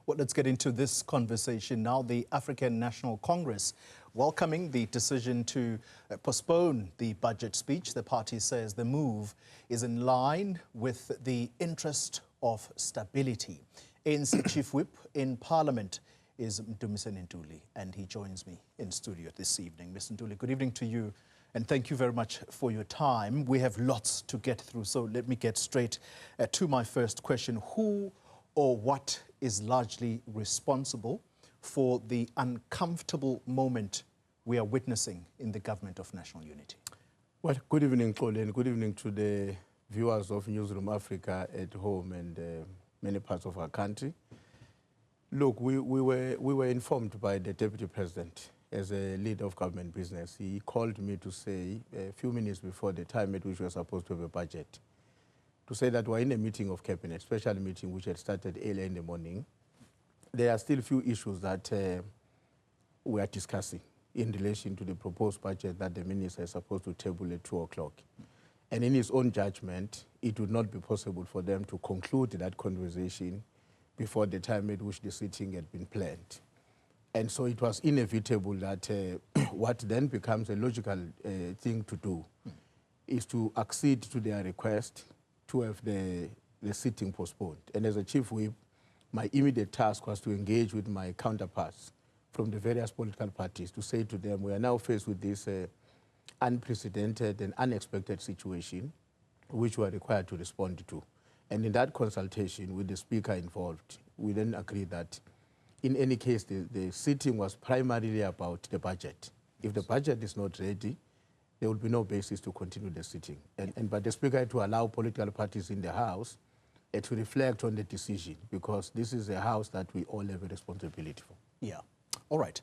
Well, let's get into this conversation now. The African National Congress welcoming the decision to postpone the budget speech. The party says the move is in line with the interest of stability. ANC Chief Whip in Parliament is Mdumiseni Ntuli, and he joins me in studio this evening. Mr. Ntuli, good evening to you, and thank you very much for your time. We have lots to get through, so let me get straight to my first question. Who or what is largely responsible for the uncomfortable moment we are witnessing in the government of national unity? Well, good evening, Ntuli, and good evening to the viewers of Newzroom Afrika at home and many parts of our country. Look, we were informed by the Deputy President as a leader of government business. He called me to say, a few minutes before the time at which we were supposed to have a budget, to say that we're in a meeting of cabinet, special meeting which had started earlier in the morning. There are still a few issues that we are discussing in relation to the proposed budget that the minister is supposed to table at 2 o'clock. And in his own judgment, it would not be possible for them to conclude that conversation before the time at which the sitting had been planned. And so it was inevitable that what then becomes a logical thing to do is to accede to their request to have the sitting postponed. And as a chief whip, my immediate task was to engage with my counterparts from the various political parties to say to them, we are now faced with this unprecedented and unexpected situation which we are required to respond to. And in that consultation with the speaker involved, we then agreed that in any case, the sitting was primarily about the budget. If the budget is not ready, there will be no basis to continue the sitting. But the speaker had to allow political parties in the House to reflect on the decision, because this is a House that we all have a responsibility for. Yeah. All right.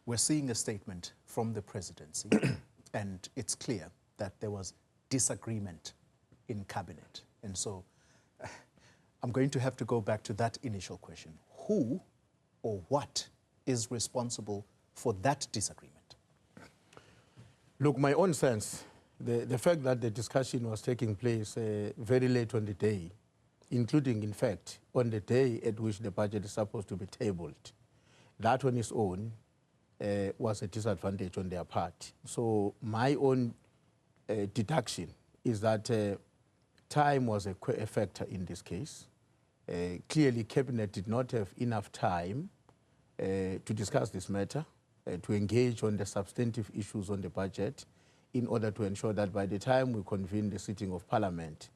We're seeing a statement from the presidency, and it's clear that there was disagreement in cabinet. And so I'm going to have to go back to that initial question. Who or what is responsible for that disagreement? Look, my own sense, the fact that the discussion was taking place very late on the day, including, in fact, on the day at which the budget is supposed to be tabled, that on its own was a disadvantage on their part. So my own deduction is that time was a factor in this case. Clearly, Cabinet did not have enough time to discuss this matter, to engage on the substantive issues on the budget, in order to ensure that by the time we convene the sitting of Parliament,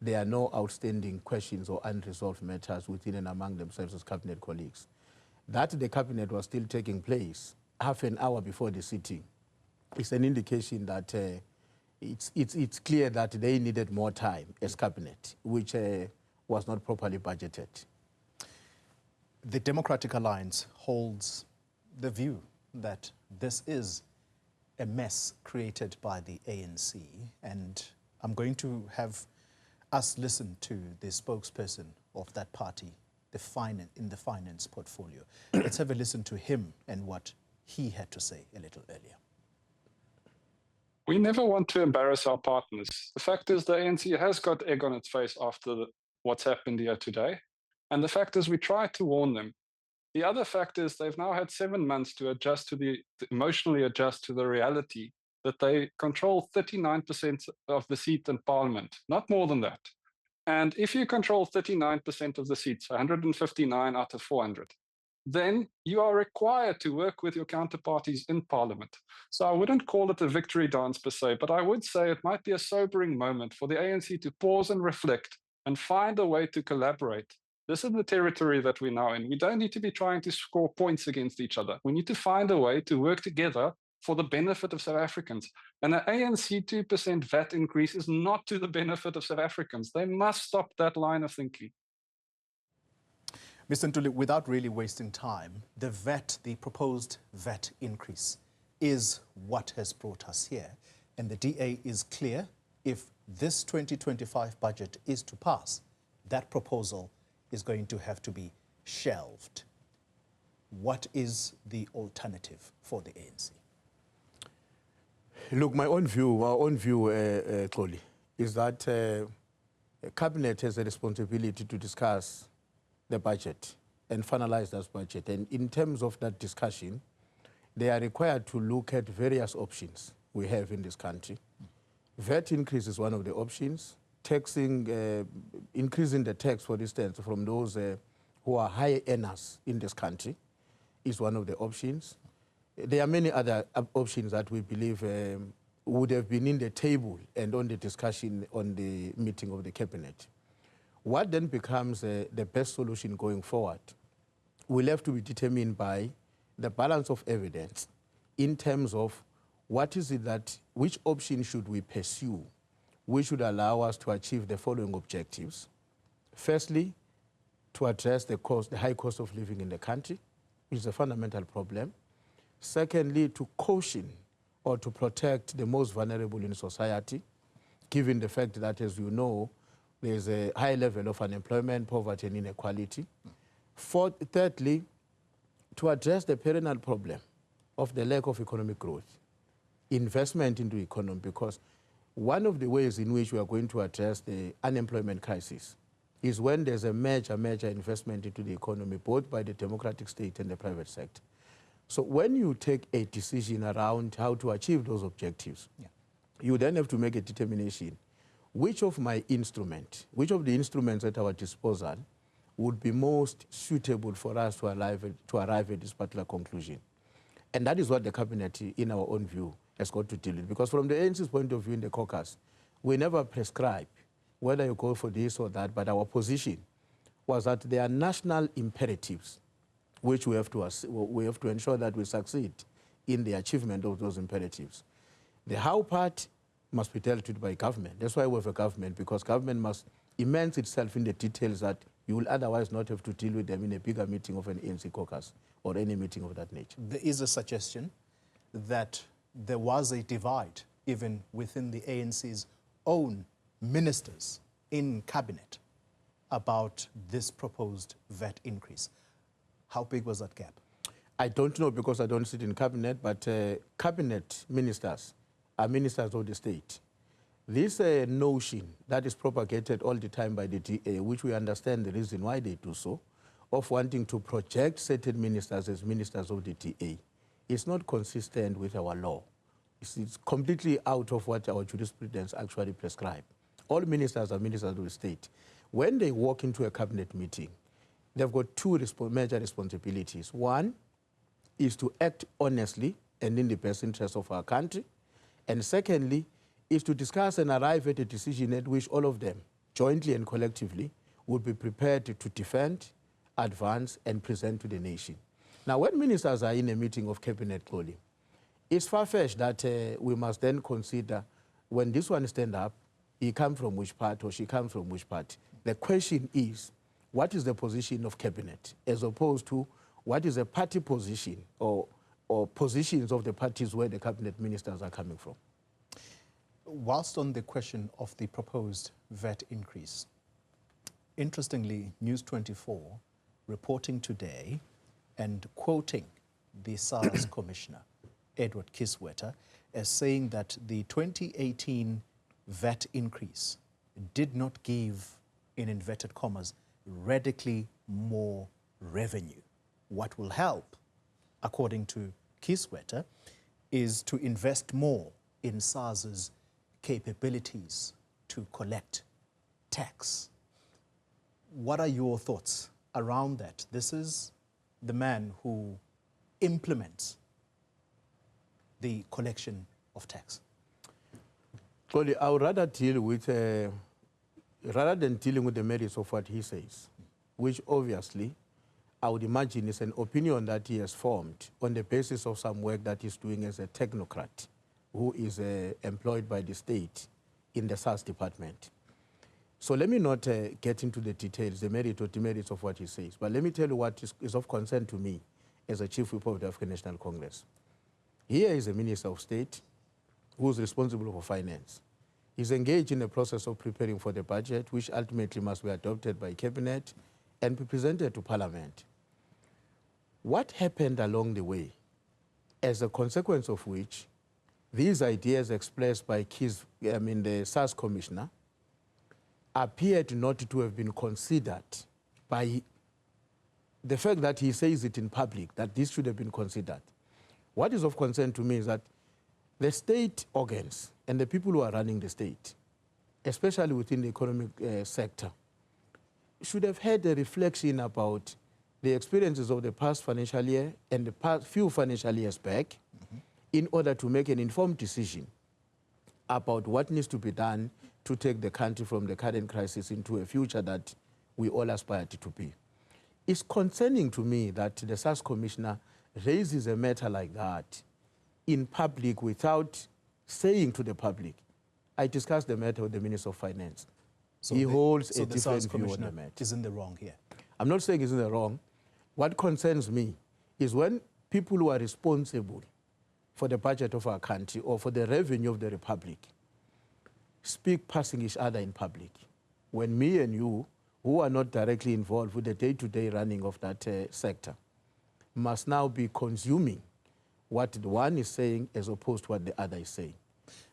there are no outstanding questions or unresolved matters within and among themselves as Cabinet colleagues. That the Cabinet was still taking place half an hour before the sitting is an indication that it's clear that they needed more time as Cabinet, which was not properly budgeted. The Democratic Alliance holds the view that this is a mess created by the ANC, and I'm going to have us listen to the spokesperson of that party in the finance portfolio. Let's have a listen to him and what he had to say a little earlier. We never want to embarrass our partners. The fact is the ANC has got egg on its face after what's happened here today. And the fact is we tried to warn them. The other fact is they've now had 7 months to adjust to emotionally adjust to the reality that they control 39% of the seat in Parliament, not more than that. And if you control 39% of the seats, 159 out of 400, then you are required to work with your counterparties in Parliament. So I wouldn't call it a victory dance per se, but I would say it might be a sobering moment for the ANC to pause and reflect and find a way to collaborate. This is the territory that we're now in. We don't need to be trying to score points against each other. We need to find a way to work together for the benefit of South Africans. And an ANC 2% VAT increase is not to the benefit of South Africans. They must stop that line of thinking. Mr. Ntuli, without really wasting time, the proposed VAT increase is what has brought us here. And the DA is clear, if this 2025 budget is to pass, that proposal is going to have to be shelved. What is the alternative for the ANC? Look, our own view, Ntuli, is that Cabinet has a responsibility to discuss the budget and finalize that budget. And in terms of that discussion, they are required to look at various options we have in this country. VAT increase is one of the options. Taxing, increasing the tax, for instance, from those who are high earners in this country is one of the options. There are many other options that we believe would have been in the table and on the discussion on the meeting of the cabinet. What then becomes the best solution going forward will have to be determined by the balance of evidence in terms of what is it that, which option should we pursue, which should allow us to achieve the following objectives. Firstly, to address the high cost of living in the country, which is a fundamental problem. Secondly, to caution or to protect the most vulnerable in society, given the fact that, as you know, there's a high level of unemployment, poverty, and inequality. Thirdly, to address the perennial problem of the lack of economic growth, investment into economy, because one of the ways in which we are going to address the unemployment crisis is when there's a major investment into the economy, both by the democratic state and the private sector. So when you take a decision around how to achieve those objectives, you then have to make a determination which of the instruments at our disposal would be most suitable for us to arrive at this particular conclusion. And that is what the cabinet, in our own view, has got to deal with. Because from the ANC's point of view in the caucus, we never prescribe whether you go for this or that, but our position was that there are national imperatives which we have to ensure that we succeed in the achievement of those imperatives. The how part must be dealt with by government. That's why we have a government, because government must immerse itself in the details that you will otherwise not have to deal with them in a bigger meeting of an ANC caucus or any meeting of that nature. There is a suggestion that there was a divide even within the ANC's own ministers in cabinet about this proposed VAT increase. How big was that gap? I don't know, because I don't sit in cabinet, but cabinet ministers are ministers of the state. This notion that is propagated all the time by the DA, which we understand the reason why they do so, of wanting to project certain ministers as ministers of the DA, is not consistent with our law. It's completely out of what our jurisprudence actually prescribes. All ministers are ministers of the state. When they walk into a cabinet meeting, they've got two major responsibilities. One is to act honestly and in the best interest of our country. And secondly, is to discuss and arrive at a decision at which all of them, jointly and collectively, would be prepared to defend, advance, and present to the nation. Now, when ministers are in a meeting of cabinet, Ntuli, it's far-fetched that we must then consider, when this one stand up, he come from which part or she come from which part. The question is, what is the position of cabinet, as opposed to what is a party position or positions of the parties where the cabinet ministers are coming from. Whilst on the question of the proposed VAT increase, interestingly, News 24 reporting today and quoting the SARS commissioner, Edward Kisweta, as saying that the 2018 VAT increase did not give, in inverted commas, radically more revenue. What will help, according to Kisweta, is to invest more in SARS's capabilities to collect tax. What are your thoughts around that? This is the man who implements the collection of tax. Well, I would rather deal with, rather than dealing with the merits of what he says, which obviously I would imagine is an opinion that he has formed on the basis of some work that he's doing as a technocrat who is employed by the state in the SARS department. So let me not get into the details, the merit or demerits of what he says, but let me tell you what is of concern to me as a Chief Whip of the African National Congress. Here is a Minister of State who is responsible for finance. He's engaged in the process of preparing for the budget, which ultimately must be adopted by Cabinet and be presented to Parliament. What happened along the way, as a consequence of which these ideas expressed by the SARS commissioner appeared not to have been considered by the fact that he says it in public, that this should have been considered. What is of concern to me is that the state organs and the people who are running the state, especially within the economic sector, should have had a reflection about the experiences of the past financial year and the past few financial years back in order to make an informed decision about what needs to be done to take the country from the current crisis into a future that we all aspire to be. It's concerning to me that the SARS commissioner raises a matter like that in public without saying to the public. I discussed the matter with the Minister of Finance. So he holds so a the SARS different view on the commissioner matter. is in the wrong here. I'm not saying he's in the wrong. What concerns me is when people who are responsible for the budget of our country or for the revenue of the republic speak passing each other in public. When me and you, who are not directly involved with the day-to-day running of that sector, must now be consuming what the one is saying as opposed to what the other is saying.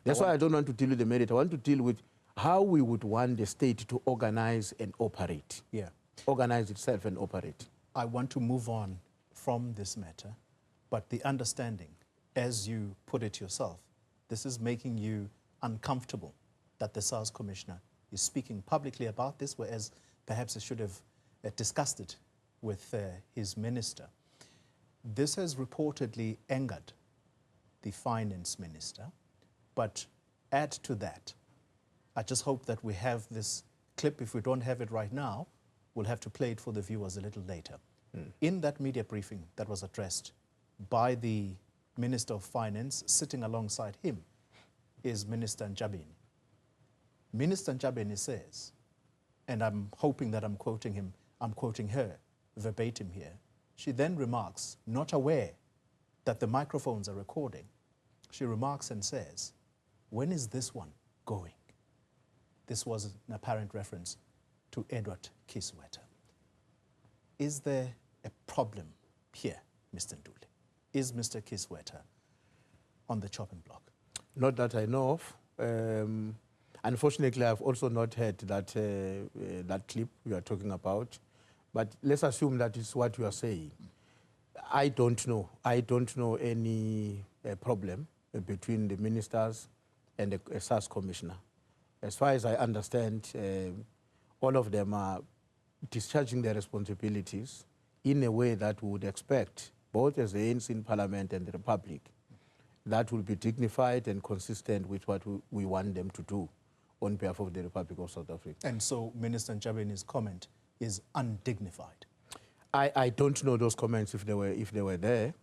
That's why I don't want to deal with the merit. I want to deal with how we would want the state to organize and operate. Yeah. Organize itself and operate. I want to move on from this matter, but the understanding, as you put it yourself, this is making you uncomfortable that the SARS commissioner is speaking publicly about this, whereas perhaps he should have discussed it with his minister. This has reportedly angered the finance minister, but add to that, I just hope that we have this clip. If we don't have it right now, we'll have to play it for the viewers a little later. In that media briefing that was addressed by the Minister of Finance, sitting alongside him is Minister Ntuli. Minister Ntuli says, and I'm hoping that I'm quoting her verbatim here. She then remarks, not aware that the microphones are recording, she remarks and says, when is this one going? This was an apparent reference to Edward Kisweta. Is there a problem here, Mr. Ntuli? Is Mr. Kisweta on the chopping block? Not that I know of. Unfortunately, I've also not heard that, that clip you are talking about. But let's assume that is what you are saying. I don't know. I don't know any problem between the ministers and the SARS commissioner. As far as I understand, all of them are discharging their responsibilities in a way that we would expect, both as the ANC in Parliament and the Republic, that will be dignified and consistent with what we want them to do on behalf of the Republic of South Africa. And so Minister Njabene's comment is undignified. I don't know those comments if they were there.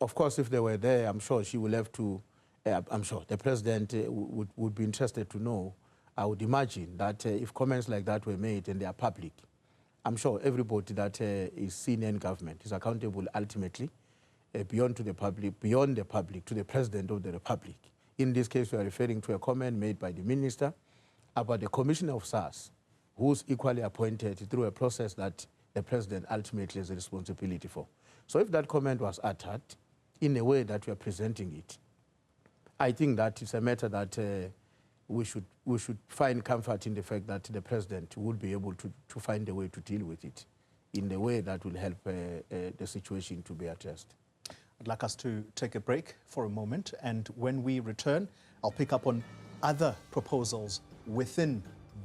Of course, if they were there, I'm sure she will have to. I'm sure the president would be interested to know. I would imagine that if comments like that were made and they are public, I'm sure everybody that is senior in government is accountable ultimately, beyond the public, to the president of the republic. In this case, we are referring to a comment made by the minister about the commissioner of SARS, who's equally appointed through a process that the president ultimately has a responsibility for. So if that comment was uttered in a way that we are presenting it, I think that it's a matter that we should find comfort in the fact that the president will be able to find a way to deal with it in the way that will help the situation to be addressed. I'd like us to take a break for a moment, and when we return, I'll pick up on other proposals within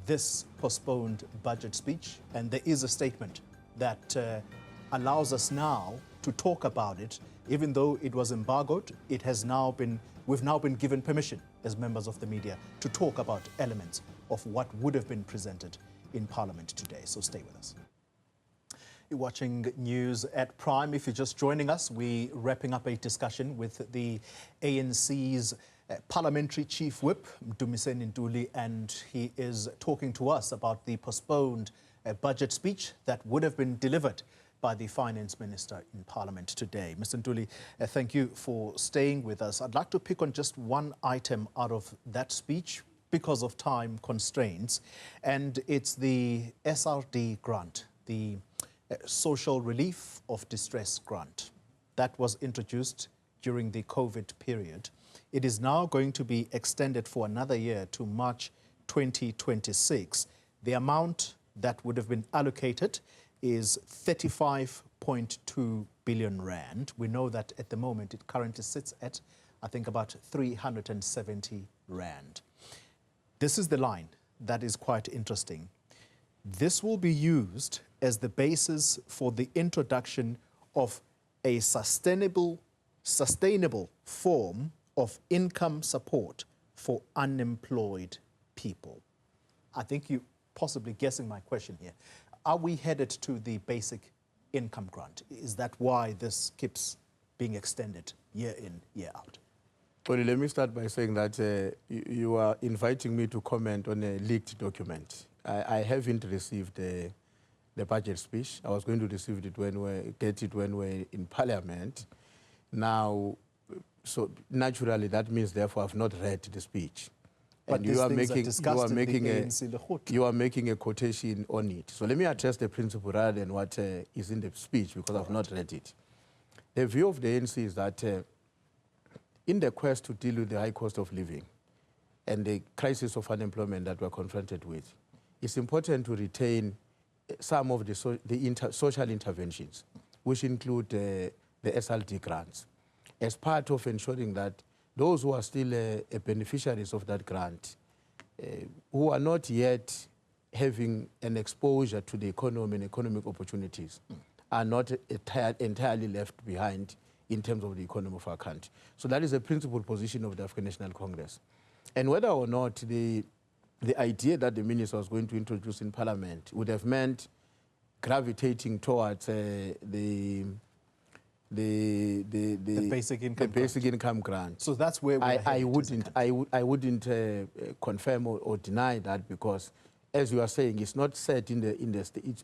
this postponed budget speech, and there is a statement that allows us now to talk about it. Even though it was embargoed, it has now been, we've now been given permission as members of the media to talk about elements of what would have been presented in Parliament today. So stay with us. You're watching News at Prime. If you're just joining us, we're wrapping up a discussion with the ANC's Parliamentary Chief Whip, Mdumiseni Ntuli, and he is talking to us about the postponed budget speech that would have been delivered by the Finance Minister in Parliament today. Mr. Ntuli, thank you for staying with us. I'd like to pick on just one item out of that speech because of time constraints, and it's the SRD grant, the Social Relief of Distress grant that was introduced during the COVID period. It is now going to be extended for another year to March 2026. The amount that would have been allocated is 35.2 billion rand. We know that at the moment it currently sits at, I think, about 370 rand. This is the line that is quite interesting. This will be used as the basis for the introduction of a sustainable form of income support for unemployed people. I think you're possibly guessing my question here. Are we headed to the basic income grant? Is that why this keeps being extended year in, year out? Well, let me start by saying that you are inviting me to comment on a leaked document. I haven't received the budget speech. I was going to receive it when we're in Parliament. Now, so naturally, that means therefore I've not read the speech. But And you are making a quotation on it. So let me address the principle rather than what is in the speech, because I've not read it. The view of the ANC is that in the quest to deal with the high cost of living and the crisis of unemployment that we're confronted with, it's important to retain some of the social interventions, which include the SLD grants, as part of ensuring that those who are still beneficiaries of that grant, who are not yet having an exposure to the economy and economic opportunities, are not entirely left behind in terms of the economy of our country. So that is a principled position of the African National Congress. And whether or not the idea that the minister was going to introduce in Parliament would have meant gravitating towards the basic income grant. So that's where I wouldn't confirm or deny that, because, as you are saying, it's not set in the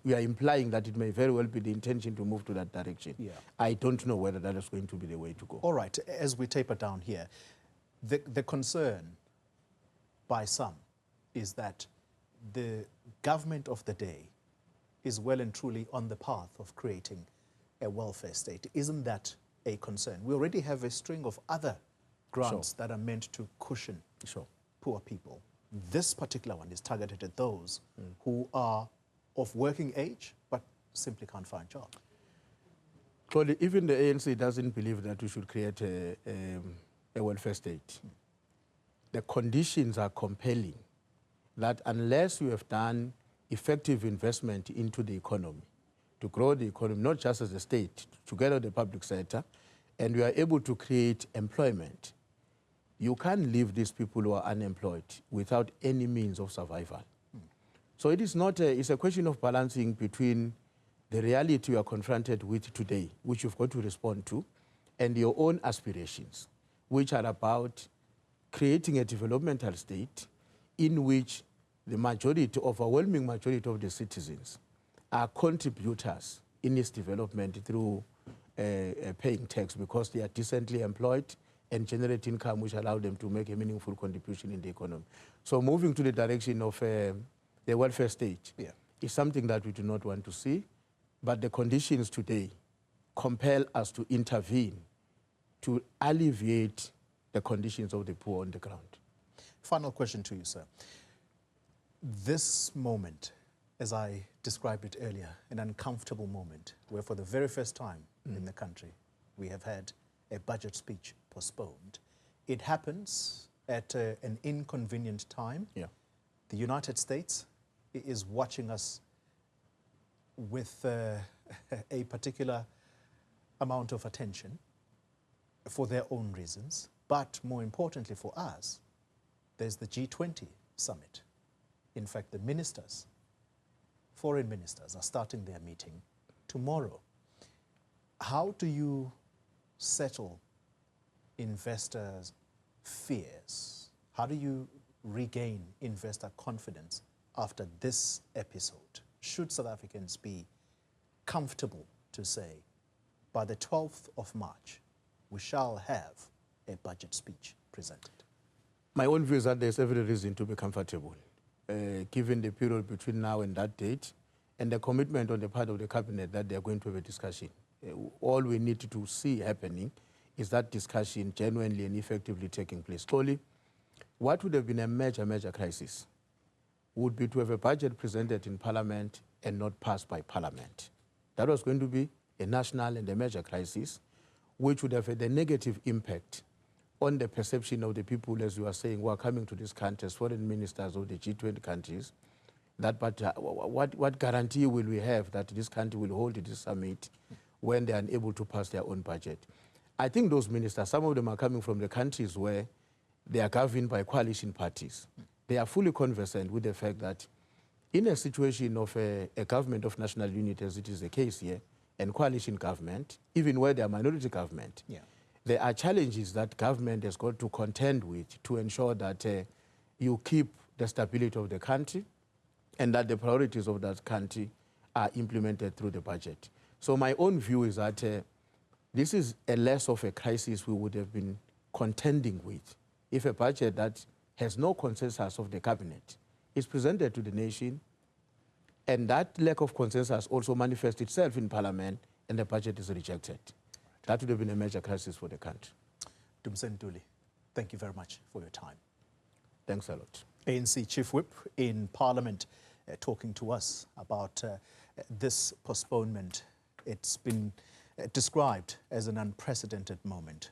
we are implying that it may very well be the intention to move to that direction. Yeah. I don't know whether that is going to be the way to go. All right, as we taper down here, the concern by some is that the government of the day is well and truly on the path of creating a welfare state. Isn't that a concern? We already have a string of other grants that are meant to cushion poor people. This particular one is targeted at those who are of working age but simply can't find a job. Clearly, even the ANC doesn't believe that we should create a welfare state. The conditions are compelling that unless you have done effective investment into the economy, to grow the economy, not just as a state, together with the public sector, and we are able to create employment, you can't leave these people who are unemployed without any means of survival. So it is not it's a question of balancing between the reality you are confronted with today, which you've got to respond to, and your own aspirations, which are about creating a developmental state in which the overwhelming majority of the citizens are contributors in its development through paying tax, because they are decently employed and generate income which allow them to make a meaningful contribution in the economy. So moving to the direction of the welfare state is something that we do not want to see, but the conditions today compel us to intervene to alleviate the conditions of the poor on the ground. Final question to you, sir. This moment, as I described it earlier, an uncomfortable moment where for the very first time in the country we have had a budget speech postponed. It happens at an inconvenient time. Yeah. The United States is watching us with a particular amount of attention for their own reasons, but more importantly for us, there's the G20 summit. In fact, the ministers, foreign ministers, are starting their meeting tomorrow. How do you settle investors' fears? How do you regain investor confidence after this episode? Should South Africans be comfortable to say, by the 12th of March, we shall have a budget speech presented? My own view is that there's every reason to be comfortable, given the period between now and that date, and the commitment on the part of the cabinet that they are going to have a discussion. All we need to see happening is that discussion genuinely and effectively taking place. Slowly, what would have been a major crisis would be to have a budget presented in Parliament and not passed by Parliament. That was going to be a national and a major crisis, which would have had a negative impact on the perception of the people, as you are saying, who are coming to this country as foreign ministers of the G20 countries, that but what guarantee will we have that this country will hold this summit when they are unable to pass their own budget? I think those ministers, some of them are coming from the countries where they are governed by coalition parties. They are fully conversant with the fact that in a situation of a government of national unity, as it is the case here, and coalition government, even where they are minority government, there are challenges that government has got to contend with to ensure that you keep the stability of the country and that the priorities of that country are implemented through the budget. So my own view is that this is a less of a crisis we would have been contending with if a budget that has no consensus of the cabinet is presented to the nation, and that lack of consensus also manifests itself in Parliament, and the budget is rejected. That would have been a major crisis for the country. Mdumiseni Ntuli, thank you very much for your time. Thanks a lot. ANC Chief Whip in Parliament talking to us about this postponement. It's been described as an unprecedented moment.